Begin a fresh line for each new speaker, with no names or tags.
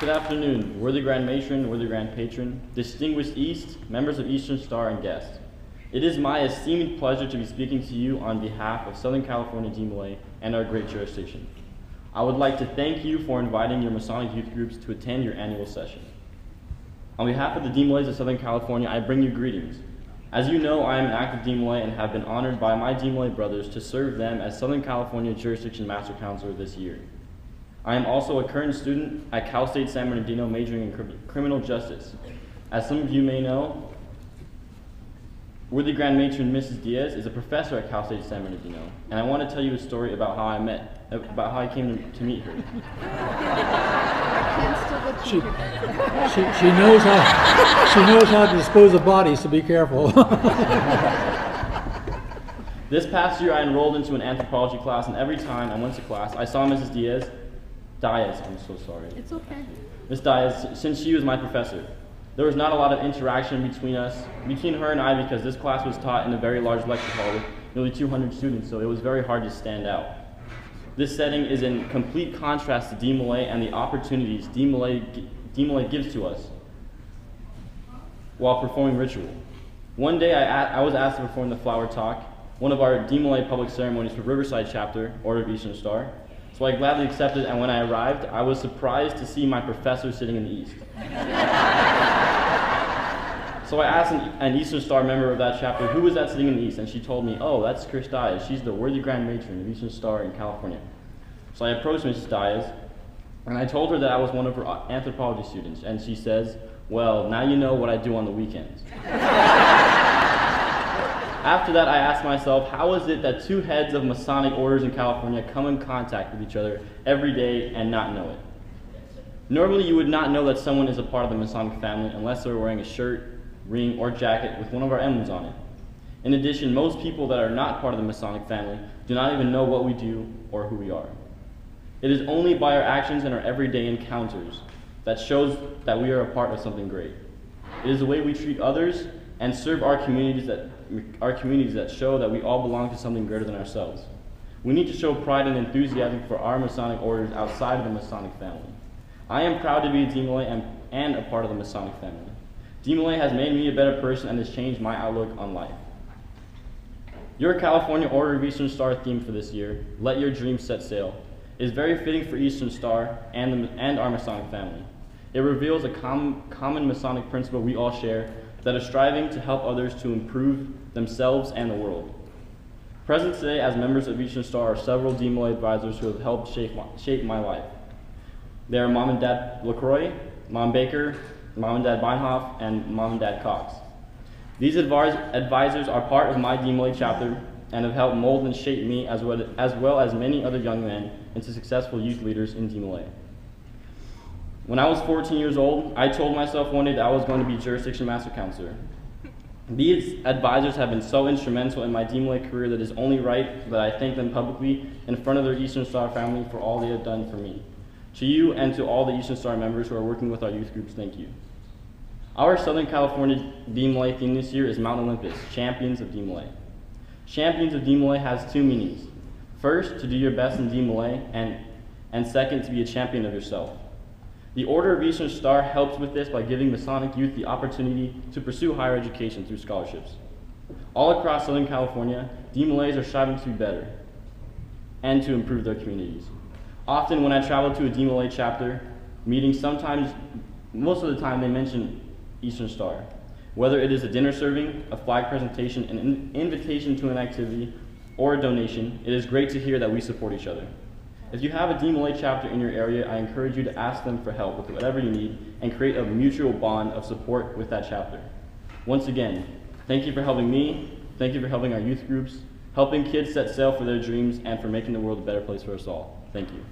Good afternoon, worthy Grand Matron, worthy Grand Patron, distinguished East, members of Eastern Star, and guests. It is my esteemed pleasure to be speaking to you on behalf of Southern California DeMolay and our great jurisdiction. I would like to thank you for inviting your Masonic youth groups to attend your annual session. On behalf of the DeMolays of Southern California, I bring you greetings. As you know, I am an active DeMolay and have been honored by my DeMolay brothers to serve them as Southern California Jurisdiction Master Counselor this year. I am also a current student at Cal State San Bernardino majoring in criminal justice. As some of you may know, worthy Grand Matron Mrs. Diaz is a professor at Cal State San Bernardino, and I want to tell you a story about how I came to meet her.
She knows how to dispose of bodies, so be careful.
This past year, I enrolled into an anthropology class, and every time I went to class, I saw Mrs. Diaz, I'm so sorry.
It's okay.
Miss Diaz, since she was my professor. There was not a lot of interaction between her and I, because this class was taught in a very large lecture hall with nearly 200 students, so it was very hard to stand out. This setting is in complete contrast to DeMolay and the opportunities DeMolay gives to us while performing ritual. One day I was asked to perform the flower talk, one of our DeMolay public ceremonies for Riverside Chapter, Order of Eastern Star. So I gladly accepted, and when I arrived, I was surprised to see my professor sitting in the east. So I asked an Eastern Star member of that chapter, who was that sitting in the east? And she told me, oh, that's Chris Diaz. She's the worthy Grand Matron of Eastern Star in California. So I approached Mrs. Diaz, and I told her that I was one of her anthropology students. And she says, well, now you know what I do on the weekends. After that, I asked myself, how is it that two heads of Masonic orders in California come in contact with each other every day and not know it? Normally, you would not know that someone is a part of the Masonic family unless they're wearing a shirt, ring, or jacket with one of our emblems on it. In addition, most people that are not part of the Masonic family do not even know what we do or who we are. It is only by our actions and our everyday encounters that shows that we are a part of something great. It is the way we treat others and serve our communities that show that we all belong to something greater than ourselves. We need to show pride and enthusiasm for our Masonic orders outside of the Masonic family. I am proud to be a DeMolay and a part of the Masonic family. DeMolay has made me a better person and has changed my outlook on life. Your California Order of Eastern Star theme for this year, Let Your Dreams Set Sail, is very fitting for Eastern Star and our Masonic family. It reveals a common Masonic principle we all share, that are striving to help others to improve themselves and the world. Present today as members of Eastern Star are several DeMolay advisors who have helped shape my life. They are Mom and Dad LaCroix, Mom Baker, Mom and Dad Beinhoff, and Mom and Dad Cox. These advisors are part of my DeMolay chapter and have helped mold and shape me as well as many other young men into successful youth leaders in DeMolay. When I was 14 years old, I told myself one day that I was going to be Jurisdiction Master Counselor. These advisors have been so instrumental in my DeMolay career that it is only right that I thank them publicly in front of their Eastern Star family for all they have done for me. To you and to all the Eastern Star members who are working with our youth groups, thank you. Our Southern California DeMolay theme this year is Mount Olympus, Champions of DeMolay. Champions of DeMolay has two meanings. First, to do your best in DeMolay, and second, to be a champion of yourself. The Order of Eastern Star helps with this by giving Masonic youth the opportunity to pursue higher education through scholarships. All across Southern California, DeMolays are striving to be better and to improve their communities. Often when I travel to a DeMolay chapter meeting, most of the time they mention Eastern Star. Whether it is a dinner serving, a flag presentation, an invitation to an activity, or a donation, it is great to hear that we support each other. If you have a DeMolay chapter in your area, I encourage you to ask them for help with whatever you need and create a mutual bond of support with that chapter. Once again, thank you for helping me, thank you for helping our youth groups, helping kids set sail for their dreams, and for making the world a better place for us all. Thank you.